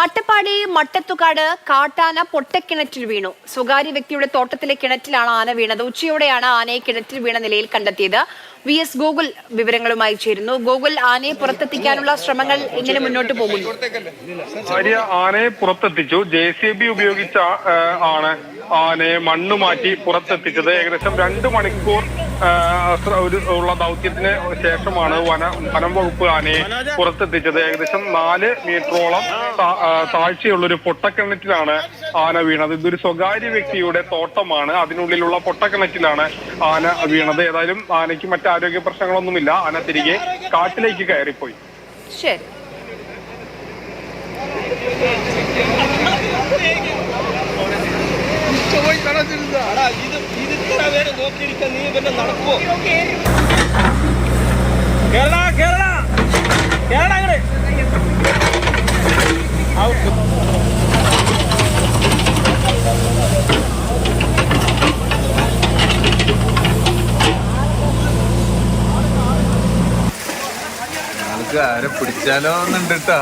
അട്ടപ്പാടി മട്ടത്തുകാട് കാട്ടാന പൊട്ടക്കിണറ്റിൽ വീണു. സ്വകാര്യ വ്യക്തിയുടെ തോട്ടത്തിലെ കിണറ്റിലാണ് ആന വീണത്. ഉച്ചയോടെയാണ് ആനയെ കിണറ്റിൽ വീണ നിലയിൽ കണ്ടെത്തിയത്. VS ഗോകുൽ വിവരങ്ങളുമായി ചേരുന്നു. ഗോകുൽ, ആനയെ പുറത്തെത്തിക്കാനുള്ള ശ്രമങ്ങൾ എങ്ങനെ മുന്നോട്ട് പോകുന്നു? ആനയെ പുറത്തെത്തിച്ചു. JCB ഉപയോഗിച്ച ആനയെ മണ്ണ് മാറ്റി പുറത്തെത്തിച്ചത്. ഏകദേശം 2 മണിക്കൂർ ഉള്ള ദൗത്യത്തിന് ശേഷമാണ് വനം വകുപ്പ് ആനയെ പുറത്തെത്തിച്ചത്. ഏകദേശം 4 മീറ്ററോളം താഴ്ചയുള്ളൊരു പൊട്ടക്കിണറ്റിലാണ് ആന വീണത്. ഇതൊരു സ്വകാര്യ വ്യക്തിയുടെ തോട്ടമാണ്. അതിനുള്ളിലുള്ള പൊട്ടക്കിണറ്റിലാണ് ആന വീണത്. ഏതായാലും ആനയ്ക്ക് മറ്റ് ആരോഗ്യ പ്രശ്നങ്ങളൊന്നുമില്ല. ആന തിരികെ കാട്ടിലേക്ക് കയറിപ്പോയി. ശരി. ആരെ പിടിച്ചാലോ എന്നുണ്ട് കേട്ടാ.